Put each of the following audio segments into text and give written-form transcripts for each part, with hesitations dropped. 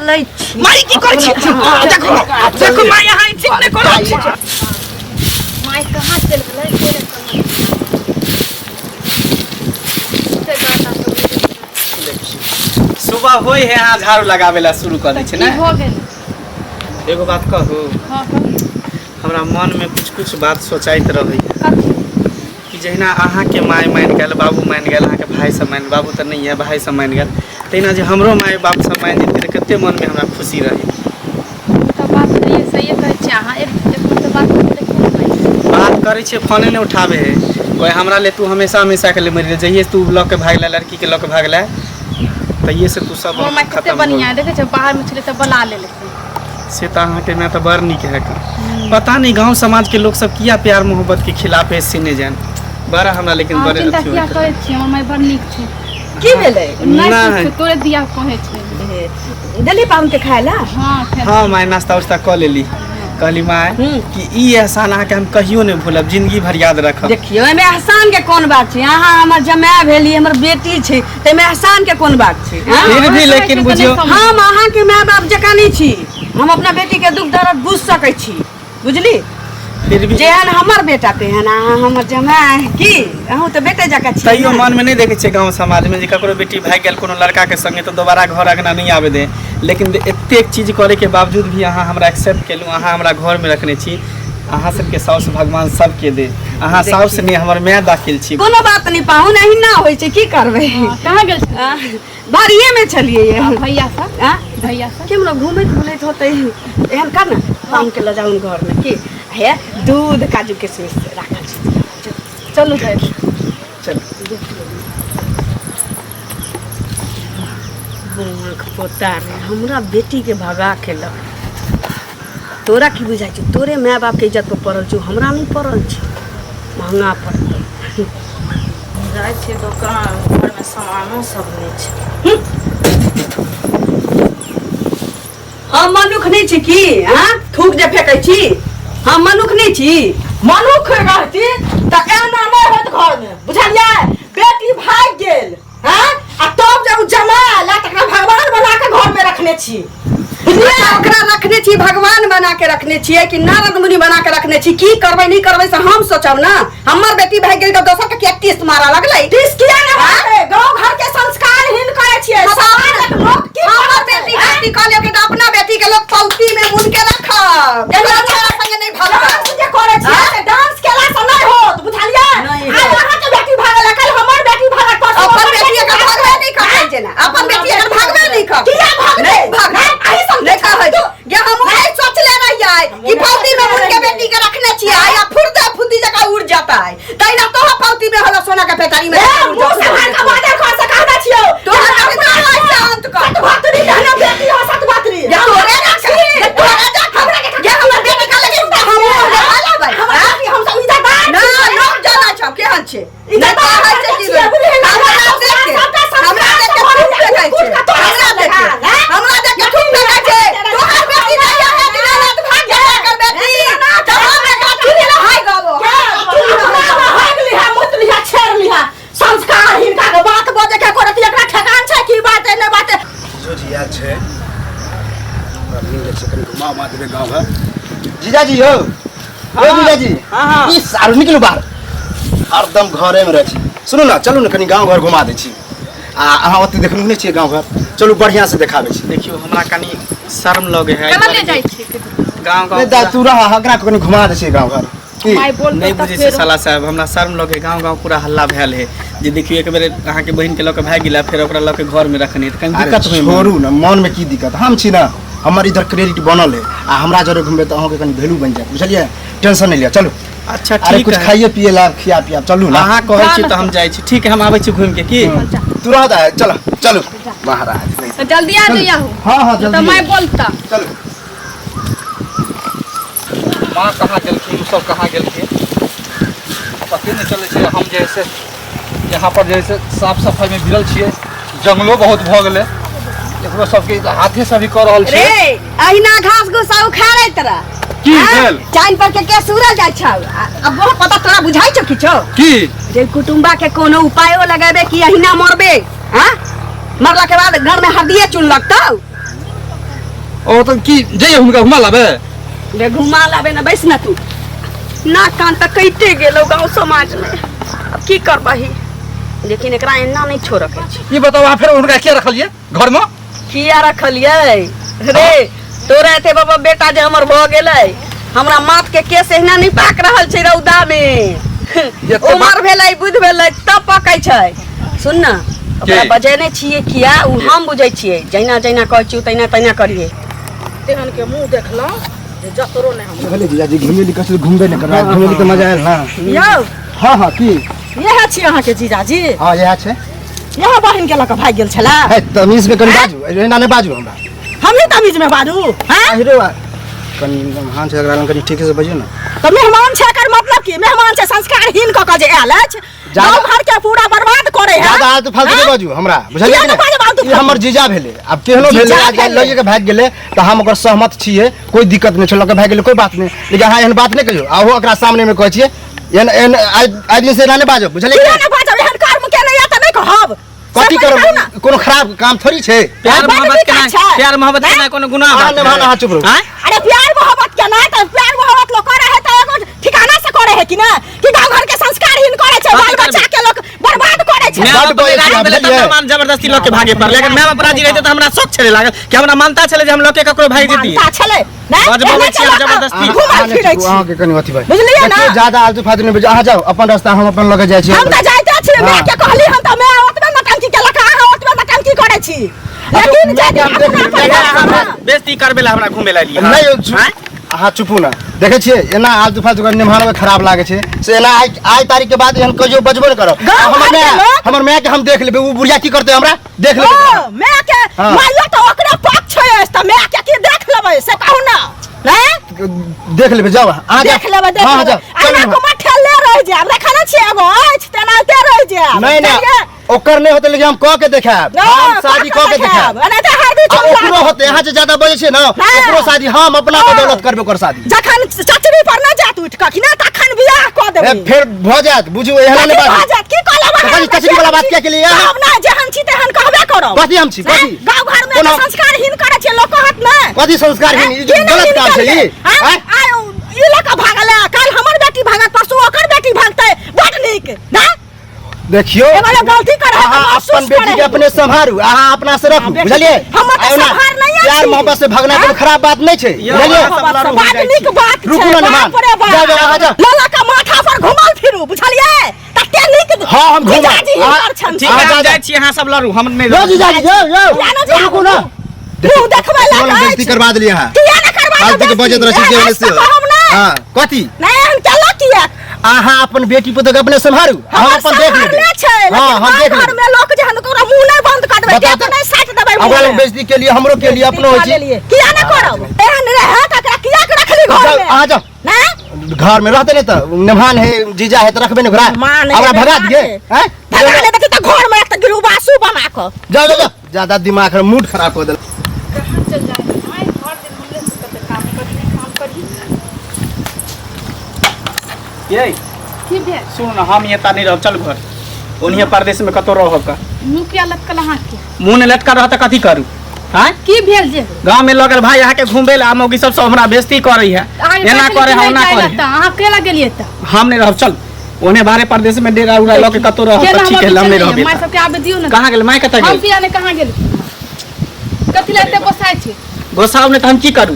चलै छी माई की करै छी देखो देखो माई यहाँ ठीक नहीं करो माई कहां चल गेलै सुबह होई है यहाँ झाड़ू लगावेला शुरू कर दै छै ना हो गेल एगो बात कहू हां हमरा मन में कुछ कुछ बात सोचाइत रही कि जहिना अहाँ के माय मान गेल बाबू मान गेल अहाँ के भाई सब मान बाबू तो नहीं है भाई सब मान गेल तहिना जे हमरो माय बाप सब मान जेतै त कते मन में हमरा खुशी रही तो बात नहीं सही कहै छी अहाँ एक तो बात करै छै फोने नहीं उठावे है कोई हमरा ले तू हमेशा हमेशा के ले मरि जइए तू लऽ के भागला लड़की के लऽ के भागला तइए से तू सब खत्म बढ़िया देखे छ बाहर में छले त बला ले से तो अहाँ के मैं तो बड़ निक है पता नहीं गांव समाज के लोग सब किया प्यार मोहब्बत के खिलाफ है से नहीं जान बड़ा हमरा लेकिन बड़े चिंता किया करे छी हमर माय बड़ निक छै की भेलै नहीं तोरे दिया कहे छै दिल्ली पाउन के खायला हां माय नाश्ता उस्ता क लेली कहली माय कि ई एहसान अहाँ के हम कहियो नहीं भूलब जिंदगी भर याद रखब देखियो एमे एहसान के कोन बात छै अहाँ हमर जमाय भेली हमर बेटी छै ते में एहसान के कोन बात छै फिर भी लेकिन बुझियो हम अहाँ के माय बाप जका नहीं छी हम अपना बेटी के दुख दर्द बुझ सकै छी बुझली फिर भी जेहन हमर बेटा तेहन अहाँ हमर जमाय की अहूँ तो बेटे जका छी तैयो मन में नहीं देखे छे गांव समाज में जे ककरो बेटी भाग गेल कोनो लड़का के संगे तो दोबारा घर अंगना नहीं आवे दे लेकिन एते चीज करे के बावजूद भी अहाँ हमरा एक्सेप्ट केलु अहाँ हमरा घर में रखने छी अहाँ सबके साउस भगवान सबके दे अहाँ साउस ने हमर माय दाखिल छी कोनो बात नहीं पाहुन एही ना होय छै की करबै कहां गेल बाड़िए में चलिए ये भैया सब केमनो घूमैत होते एहन कर ना हम के ल जाउन घर में की है दूध काजू किशमिश राखल छै चलू चल बुआंख पोता रे हमरा बेटी के भगा के ल तोरा की बुझाइ छै तोरे माय बाप के इज्जत पर पड़ल छै हमरा नहीं पड़ल छै महंगा पड़ल जाय छै दुकान घर में सामानो सब नहीं छै हम मनुख नहीं छी की हां थूक जे फेकै छी हम मनुख नहीं छी मनुख रहती त एना नहीं होत घर में बुझलियै बेटी भाग गेल हां आ तब जब जमाला तकरा भगवान बना के घर में रखने छी ओकरा रखने छी भगवान बना के रखने छियै कि नारद मुनि बना के रखने छी की करबै नहीं करबै से हम सोचब ना हमर बेटी भाग गेल त दोसर के टिस मारा लगलै टिस किया ना मारे गांव घर के संस्कारहीन करे छियै समाज लोग की हमर बेटी कहले कि अपना बेटी के लोग पौती में मुन के रखब एकरा संगे नहीं भागब जे करे छियै डांस केला से नहीं होत बुझलियै आज अहाँ के बेटी भागल कल हमर बेटी भागल पर अपन बेटी के भागबे नहीं करबै जेना अपन बेटी के भागबे नहीं कर किया भागबे भाग आई सब देखा है ये हम नहीं सोचले रहियै कि पौती में मुन के बेटी के रखने छियै या फुर्दे फुद्दी जका उड़ जाता है तैना तो पौती में होला सोना के पेटारी में उड़ जाता है का बात कर से कहना छियो तो शांत कर सत बात नहीं कहना बेटी हो सत बात नहीं या तोरे रखी तोरे जा हमरा के हमर बेटी का लगे हम वाला भाई हम सब इज्जतदार ना लोग जाना छ केहन छै इज्जतदार है छै कि हमरा देख के खूब देखाइ छै हमरा देख के खूब देखाइ छै तोहर बेटी नहीं है दिनानाथ भाग जा कर बेटी तब हमरा का चुनी हाय गबो भाग लिहा मुत लिहा छेड़ लिहा संस्कार हिनका के बात बजे के करत एकरा ठेकान छै की बात है ने बात जो जिया छै हमरा मिल छै कनी घुमा मा देबे गांव है जीजाजी हो ओ जीजाजी हां ई सारू निकलू बाहर हरदम घरे में रहै छी सुनू ना चलू ना कनी गांव घर घुमा दै छी आ अहाँ ओते देखलू नहीं छियै गांव घर चलू बढ़िया से देखाबै छी देखियो हमरा कनी शर्म लगे है केना ले जाय छी गांव नहीं दा तू रहा हगरा को कनी घुमा दै छी गांव घर की माय बोल नहीं बुझे से साला साहब हमरा शर्म लगे गांव पूरा हल्ला भेल है जे देखियो एक बेर अहाँ के बहिन के लके भाग गेला फिर ओकरा लके घर में रखने त कनी दिक्कत होई छोड़ू ना मन में की दिक्कत हम छी ना हमर इधर क्रेडिट बनल है आ हमरा जरे घुमबे त अहाँ के कनी वैल्यू बन जाय बुझलिए टेंशन नहीं लिया चलो अच्छा ठीक है कुछ खाइए पिए ला खिया पिया चलू ना अहाँ कहै छी त हम जाय छी ठीक है हम आबै छी घूम के की तू रह दा चलो चलो महाराज नहीं तो जल्दी आ जाइए हां हां जल्दी तो मैं बोलता चलो माँ कहाँ गेलखिन सब कहाँ गेलखिन पते नहीं चले छै हम जैसे यहाँ पर जैसे साफ सफाई में भिड़ल छियै जंगलो बहुत भ गेलै एकरो सबके हाथे से भी कर रहल छै रे अहिना घास घुसा उखाड़े तरा की भेल चाइन पर के सूरज जाय छ अब बहुत पता तोरा बुझाइ छ किछो की जे कुटुंबा के कोनो उपायो लगाबे कि अहिना मरबे हां मरला के बाद घर में हड्डिए चुन लगतौ ओ तो की जइए हुनका घुमा लाबे बे घुमा लाबे ना, बैस ना तू। ना कान तक कइते गेलो गांव समाज में, अब की करबही, लेकिन एकरा एना नहीं छोड़ के छी। ये बताओ, वहाँ फिर उनका क्या रखलिए घर में? किया रखलिए रे? तोरा एते बाबा बेटा जे हमर भ गेलै, हमरा माथ के केस एहना नहीं पाक रहल छै रौदा में। उमर भेलै, बुध भेलै तब पकै छै। सुन ना, ओकरा बजेने छियै किया, उ हम बुझै छियै। जैना जैना कहै छी तैना तैना करिए। तेहन के मुंह देखलौ जे जतरो नै हम भले जीजाजी घूमे ली कसले घूमबे न करबा, घूमे ली त मजा आयल ना। यौ हां हां की यह छी अहाँ के जीजाजी? हां यह छै। यह बहिन के लक भाग गेल छला। है तमीज में कन बाजू, एना नै बाजू हमरा। हमही तमीज में बाजू? हां हीरो कन मेहमान छै, अगर कनी ठीक से बजियो ना। तो मेहमान छै कर मतलब की? मेहमान छै संस्कारहीन क के जे आयल अछि, गांव घर के पूरा बर्बाद करे है। ज्यादा आलतू फालतू नै बाजू हमरा, बुझलियै कि नै? ई हमर जीजा भेले, अब केहनो भेले, आज लइए के भाग गेले त हम ओकर सहमत छियै, कोई दिक्कत नै छै, लक भाग गेले कोई बात नै। लेकिन अहाँ एहन बात नै कहियो, आहो ओकरा सामने में कहै छियै एहन एहन आदमी से ना नै बाजो, बुझलियै कि नै? बाजो एहन कर्म के नै या त नै कहब। कथी करब? कोनो खराब काम थोड़ी छै। प्यार मोहब्बत के ना, प्यार मोहब्बत के ना कोनो गुनाह हां नै भाना, हां चुप रहो। अरे प्यार मोहब्बत के ना, त प्यार मोहब्बत लोग करे है त एगो ठिकाना से करे है कि ना, कि गांव घर के संस्कारहीन करे छै, बाल बच्चा के लोग बर्बाद करे छै। मैं अपने राज भेले त मेहमान जबरदस्ती लोग के भागे पर, लेकिन मैं अपराधी रहते त हमरा शौक छले लागल कि हमरा मानता छले जे हम लोग के ककरो भाग देती। मानता छले ना, बजबे छी जबरदस्ती। घुमा फिरै छी। अहाँ के कनी अथी भाई, बुझलियै ना? ज्यादा आलतू फालतू नै बजो। अहाँ जाओ अपन रास्ता, हम अपन लगे जाय छी। हम त जाइते छी, मैं के कहली हम त मैं ओतबे नटंकी के लका, अहाँ ओतबे नटंकी करे छी। लेकिन जे हम बेइज्जती करबे ला हमरा घुमे ला लिया। नहीं अहाँ चुपू ना, देखे छियै एना आलतू फालतू कर निमान में खराब लागे छै से। एना आज तारीख के बाद एहन कहियो बजबो न करब। हमर माय के हम देख लेबे, उ बुढ़िया की करते हमरा देख लेबे। ओ मैं के माइयो त ओकरे पक्ष छै, त मैं के की देख लेबै से कहू ना। नहीं देख लेबे, जाओ आ देख लेबै, देख लेबै। आना को मठले रह जाय, देखना छी एगो अछि तेनाते रह जाय। नहीं ना ओकर नहीं होते, लेकिन हम कह के देखाब, हम शादी कह के देखाब। अने त हरदी चुप ओकरो होते, यहाँ से ज्यादा बजे छै ना, ओकरो शादी हम अपना बदौलत करबे कर शादी। जखन चचरी पर न जात उठ के कि ना, तखन बियाह क देबै। फिर भ जात, बुझू एहना नै बात। भ जात की कहले कचरी वाला बात क्या के लिए? हम ना जेहन छी तेहन कहबे करब। कथी हम छी? कथी गांव घर में तो संस्कारहीन करे छै लोग, कहत ना कथी संस्कारहीन? ई गलत काम छै ई। ई लका भागले, कल हमर बेटी भागत, परसू ओकर बेटी भागतै, बड नीक ना। देखियो एगो गलती करे है अहाँ अपन बेटी के अपने संभारू, अहाँ अपना से रखू, बुझलियै? हम त संभार नै अछि। प्यार मोहब्बत से भगना कोनो खराब बात नै छै, बुझलियै? बड नीक बात छै। रुकू ना निमान, जाओ जाओ अहाँ जाओ। लला का माथा पर घुमल फिरू, बुझलियै? तते नीक। हां हम घुमब। ठीक है, हम जाय छी, अहाँ सब लड़ू, हम नहीं लो लड़ू। जीजाजी जाओ, रुकू ना। तू देखबै ला बेइज्जती करवा देलियै अहाँ। किया न करबा? फालतू के बजत रहै छै जेने से। हां कथी? नै हम चला किया? अहाँ अपन बेटी पुतोह के अपने संभारू, हम अपन देख लेबै। हां हम देख लेबै। घर में लोग जहन तोरा मुंह नै बंद कर देबै, के त नै साथ देबै। हमरा लोग बेइज्जती के लिए, हमरो के लिए, अपनो होई छै। किया न करब? एहन रहे त एकरा किया के रखली घर जाओ में? आ जाओ। ना घर में रहते नहीं तो मेहमान है, जीजा है तो रखबे नहीं घरा। हमरा भगा दिए हैं? भगा ले देखी त घर में एक त गिरुबासु बना के। जाओ जाओ जाओ, ज्यादा दिमाग है, मूड खराब कर दे। कहाँ चल जाए भाई, घर दिन मिले से कते काम करी। ये की भेल? सुन ना, हम ये ता नहीं रह, चल घर। ओनिए परदेश में कतो रहब का। मुंह क्या लटकल अहाँ के? मुंह ने लटका रहत कथी करू? हां की भेल जे? गांव में लगल भाई यहाँ के घूमे ला, मौगी सब हमरा बेइज्जती करे है, एना करे है, ओना करे। अहाँ केला गेलिए त? हम नहीं रहब, चल। ओने बाहर परदेश में डेरा उड़ा लो के कतो रहब त ठीक है, हम नहीं रहब। माय सब के आबे दियो ना। कहां गेल माय? कत हम गेल? पिया ने कहां गेल? कथि लेते गोसाई छी? गोसाव ने त हम की करू?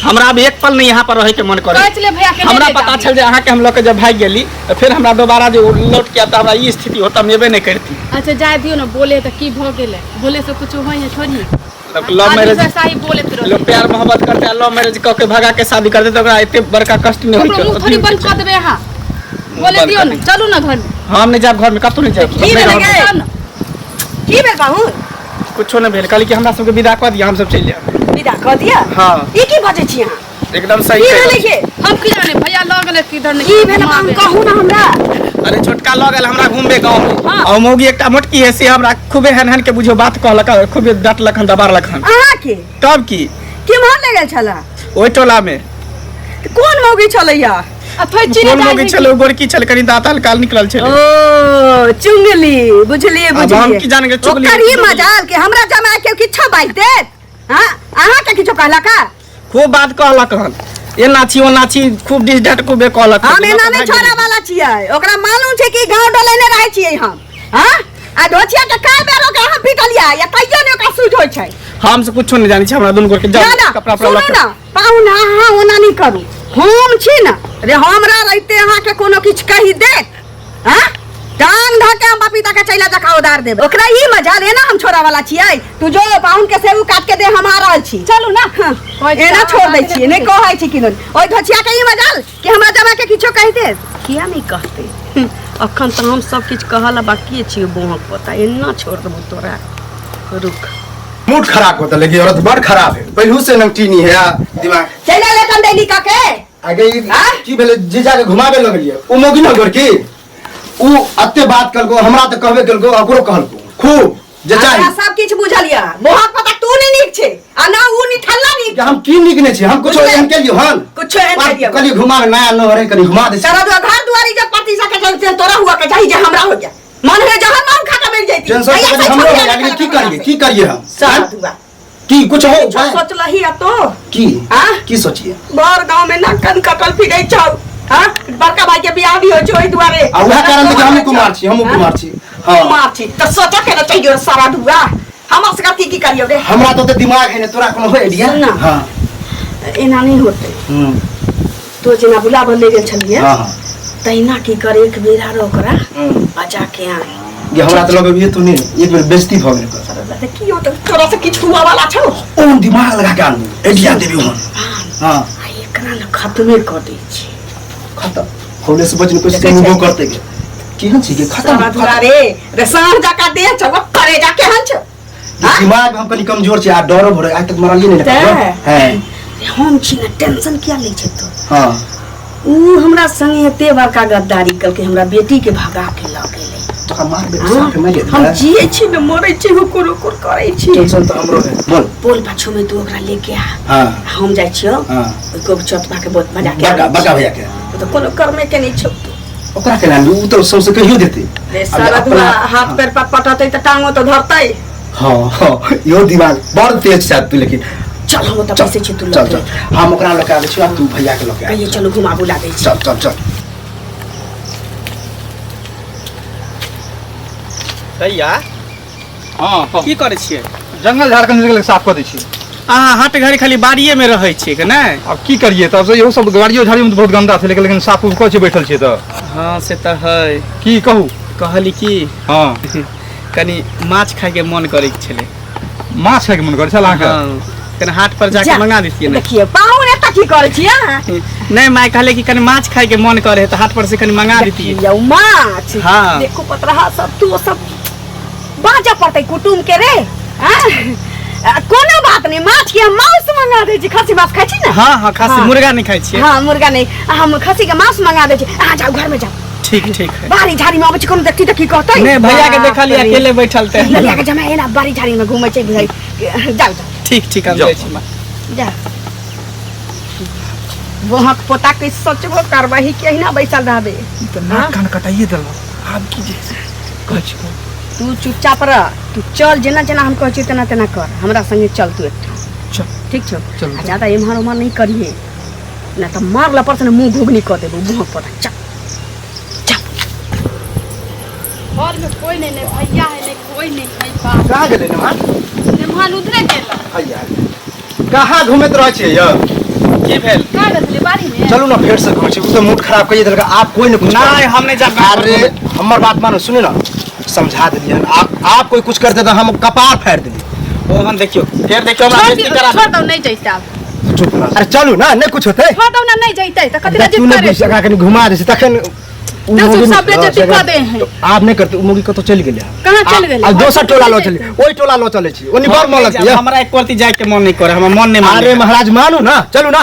हमरा अब एक पल नहीं यहाँ पर रहे के मन करे। कहै छले भैया के हमरा पता चल जे अहाँ के हम लोग के जब भाग गेली तो फिर हमरा दोबारा जो लौट के आता, हमरा ई स्थिति होता, हम एबे नहीं करती। अच्छा जाय दियो ना, बोले त की भ गेले? बोले से कुछ होय है थोड़ी। लव मैरिज सही बोले त लोग प्यार मोहब्बत करते हैं, लव मैरिज क के भगा के शादी करते तो ओकरा इतने बड़का कष्ट नहीं मुंह थोड़ी होई। बंद कर देबे अहाँ। बोले दियो ना, चलू ना घर में। हम नहीं जाब घर में, कतो नहीं जाब। की भेल गे? की भेल कहू? कुछो नहीं भेल, कहली कि हमरा सब के विदा कर दिया, हम सब चल जाब। विदा क दिया? हां ई की बजै छी अहाँ? एकदम सही की कह। भेलै के? हम की जाने भैया लग गेले किधर नहीं। की भेल हम कहू ना हमरा? अरे छोटका लगल हमरा घूमबे गांव में, हाँ। और मौगी एकटा मोटकी है से हमरा खूबे हन के बुझो बात कहलक, खूबे डांटलक हन, दबारलक हन। अहाँ के तब की केम्हर ले गेल छला? ओइ टोला में कोन मौगी छलैया? अथै चिन्ह कोन मौगी छले, गोरकी छले, कनी दांत हल्का निकलल छले। ओ चुंगली, बुझलिए अब हम की जान के चुगली? ओकर ई मजाल के हमरा जमाय के किछो बाइज देत? हां अहाँ के किछो कहला का खूब बात कहलक हन ए नाची ओ नाची खूब डिस डाट खूबे कहलक हम एना नहीं छोड़े वाला छियै ओकरा मालूम छै कि गांव डले ने रहै छियै हम हां आ ढोचिया के का बेर ओकरा हम पिटलिया या कहियो ने ओकरा सूट होय छै हम से कुछो नहीं जानी छी हमरा दुन गोर के जाओ कपड़ा पर लग ना पाहुना हां ओना नहीं करू हम छी ना रे हमरा रहते अहाँ के कोनो किछ कहि दे हां टांग धके हम पपीता के चैला जका उधार देब ओकरा ई मजा ले ना हम छोरा वाला छियै तू जो पाहुन के सेव काट के दे हम आ रहल छी चलू ना एना छोड़ दै छी नहीं कहै छी किन ओइ ढोचिया के ई मजाल कि हमरा जमा के किछो कहि दे किया नहीं कहते अखन त हम सब किछ कहला बाकी छी बोहक पता एना छोड़ देबो तोरा रुक मूड खराब होता लेकिन औरत बड़ खराब है पहलू से नंगटीनी है दिमाग चला ले कन देली का के आगे की भेले जीजा के घुमावे लगलिए ओ मोगी न गोर की उ अत्ते बात करगो हमरा त कहबे करगो ओकरो कहलको खूब जे चाहि सब किछ बुझलिया मोहक पता तू नहीं नीक छे आ ना उ नी ठल्ला नीक हम की निकने छी हम कुछ एहन के लियो हन कुछ एहन के लियो कली घुमावे नया न रे कली घुमा दे सारा घर दुआरी जब पति सा के चलते तोरा हुआ के चाहि जे हमरा हो गया मन है जहां नाम खा के मिल जाती टेंशन हमरो हो गया की करिए हम सारा दुआ की कुछ हो सोच लही आ तो की हां की सोचिए बाहर गांव में ना कन कटल फिरै छौ हां बड़का भाई के बियाह भी हो छै ओइ दुआरे आ उहा कारण देखि हम कुमार छी हां कुमार छी त सोचा के ना चाहिए सारा दुआ हम असका की करियो रे हमरा तो दिमाग है ने तोरा कोनो हो आइडिया हां एना नहीं होते तो जना बुलाव ले गेल छलिए हां तैना की करे एक बेरा रो ओकरा बजा के आ ये हमरा त लगे तू नहीं एक बेर बेइज्जती भ गेल त की हो त तोरा से किछ हुआ वाला छौ ओन दिमाग लगा के आनू आइडिया देबी हम हां एकरा न खत्मे कर दै छी खत्म होले से बचने कोशिश करबो करते के केहन छी के खत्म धरा रे सांझ जाका दे छ करे जा केहन छ दिमाग हम कनी कमजोर छी आ डरो भरे आज तक मरलिए नहीं हैं हम छी न टेंशन किया ले छै तो हां उ हमरा संगे एते बड़का गद्दारी कल के हमरा बेटी के भगा के ल गेलै तो मार बे साथ में ले हम जिए छी न मरै छी हुकुर हुकुर करै छी टेंशन तो हमरो है बोल पाछू में तू ओकरा लेके आ हां हम जाय छियो हां ओइ को चटपा के बहुत मजा के बका भैया के तो कोनो कर्मे के नहीं छौ ओकरा के नाम उ तो सबसे कहियो देते रे सारा दुआ हाथ पैर पटपटतै त टांगो तो धरतै हां यो दिमाग बड़ तेज छ तू लेकिन चल हम त पैसे छी तू चल हम ओकरा लगा आबै छी तू भैया के लगा कहिए चलो घुमाबू लागै छी चल भैया हां की करे छिए जंगल झारखंड के साफ कर दै छी अहाँ हट घड़ी खाली बाड़िए में रहै छी कि नहीं अब की करिए तब से इहो सब गाड़ियो झाड़ी में तो बहुत गंदा थे लेकिन साफ उफ कर बैठल छी त हाँ से तो है की कहू कहली की हां कनी माछ खाए के मन करे छले माछ खाए के मन करे छल अहाँ हाँ कनी हाट पर जाके मंगा देतिए ना देखिए पाहुन एता की करे छी नहीं मैं कहले कि कनी माछ खाए के मन करे तो हाट पर से कनी मंगा देतिए यौ माछ हाँ। देखो पतरहा सब तू सब बाजा पड़तै कुटुम के रे कोनो बात नहीं माछ के हम मांस मंगा दे छी खस्सी मांस खाइ छी ना हाँ खस्सी मुर्गा नहीं खाई छी हाँ मुर्गा नहीं हम खस्सी के मांस मंगा दे छी आ जाओ घर में जाओ ठीक है बारी झाड़ी में आबै छी कोनो देखती त की कहतै नहीं भैया के देखली अकेले बैठल थे भैया के जमा एना बारी झाड़ी में घूमै छै भाई जाओ ठीक हम जाई छी जा वहां पोता के सोचबो करबही के ना बैसल रहबे त नाक कान कटाइए देल आब की जे कहै छी तू चुपचाप रह तू चल जेना जेना हम कहै छी तेना तेना कर हमरा संगे चल तू एकठा चल ठीक छौ चल ज्यादा इम्हर उम्हर नहीं करिए ना तो मार ला परसन मुंह घुगनी कर देबो मुंह पर चल घर में कोई नहीं भैया है नहीं कोई नहीं है बाप कहां गेले ना मेहमान उधरे गेला भैया कहां घुमत रहै छी यो की भेल का गथले बाड़ी में चलू ना फेर से घुमै छी उ तो मूड खराब कइए देलक आप कोई न कुछ नहीं हम नहीं जा अरे हमर बात मानो सुने ना समझा दिलिए आप कोई कुछ करते तो हम कपार फाड़ दिली ओहन देखियो फिर देखियो हमरा बेइज्जती करा छोड़ दो नहीं जइते अब चुप रह अरे चलू ना नहीं कुछ होते छोड़ दो ना नहीं जइते त कथि तू जिद ने करे बीच लगा के घुमा दे तखन दस सब बेइज्जती कर दे हैं आप नहीं करते मुगी कतो चल गेले कहां चल गेले आ दोसर टोला लो चली ओई टोला लो चले छी ओनी बड़ मन लगती है हमरा एक कोरती जाए के मन नहीं करे हमरा मन नहीं अरे महाराज मानू ना चलू ना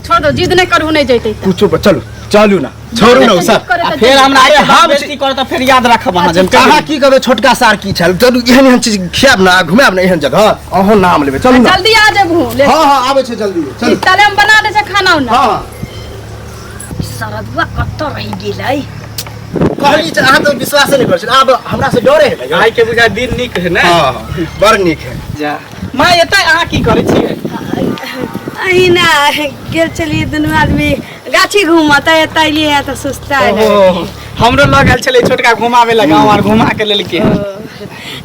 छोड़ दो जिद नहीं करू नहीं जइते तू चुप चलू चलू ना छोड़ू ना सब फिर हमरा अरे हम हम बेइज्जती करे तो फिर याद रखब अहाँ जब कहाँ की कहबे छोटका सार की छल चलू एहन चीज खियाब ना घुमाब ना एहन जगह अहो नाम लेबे चलू ना जल्दी आ जेबू ले हां हां आबै छै जल्दी चल तले हम बना दे छै खाना उना हां सरदुआ कत्तो रहि गेलै कहली छ अहाँ तो विश्वास नहीं कर छी अब हमरा से डरे है गाय के बुझा दिन निक है ना हां बड़ नीक है जा मां एतै अहाँ की करै छियै अहिना गेल चलिए दुनू आदमी गाछी घूमता है तैलिए है तो सुस्ता है ओहो, हमरो लग आयल छलै छोटका घुमावे ला गाँव आर घुमा के लेलकै।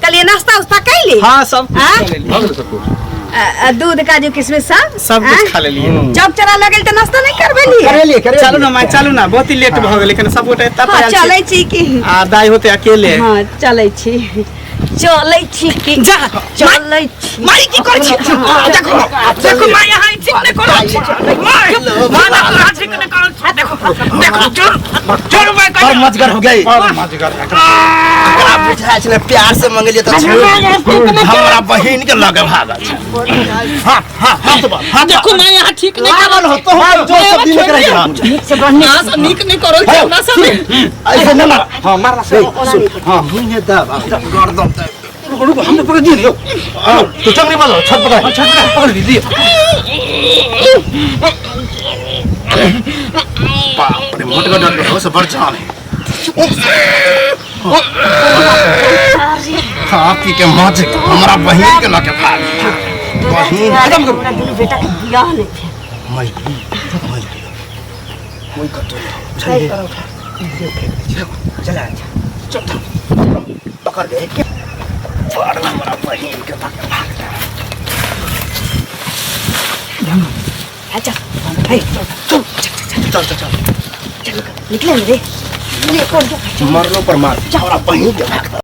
कलिए नाश्ता उस्ता कैली हाँ सब कुछ हाँ? खा लेलियै। दूध काजू किशमिश सब कुछ खा लेलियै। चौक चला लगल तो नाश्ता नहीं करबेली चलू ना माय चलू ना, बहुत ही लेट भ गेल, लेकिन सब गोटे एतऽ हाँ आयल चलै छी छी की आ दाई होते अकेले। हाँ चलै छी की जा चलै छी माई की करै छी? देखो देखो माय यहाँ ठीक नहीं करो छी। माय माय ठीक नहीं करो छी। देखो देखो जोर जोर माय और मजगर हो गई। अगर बुझाय छले प्यार से मंगलिए तो हमरा बहिन के लगे भागल छै। हां हां हाथ बात हां देखो माय यहाँ ठीक नहीं पागल हो तो हम जो सब दिन करे हम से बढ़ने ना सब नीक नहीं करो छी हमरा सब। ऐसे न मार। हां मारला से हां भुइने दब गर्दन रुक हमने पकड़ दियो। तू चंगरी मारो छत पकड़ पकड़ दी। बाप रे मोटका डर हो से बढ़ जान है। खा पी के मज हमरा बहिन के लगे भाग बहिन खत्म कर। हमरा दुनू बेटा के बियाह नहीं थे मई कोई कतो चला चल पकड़ ले के फाड़ हमरा बहिन के लगे भाग। अच्छा हे चल चल निकले रे ये कौन मरलो पर मार हमरा बहिन के भाग।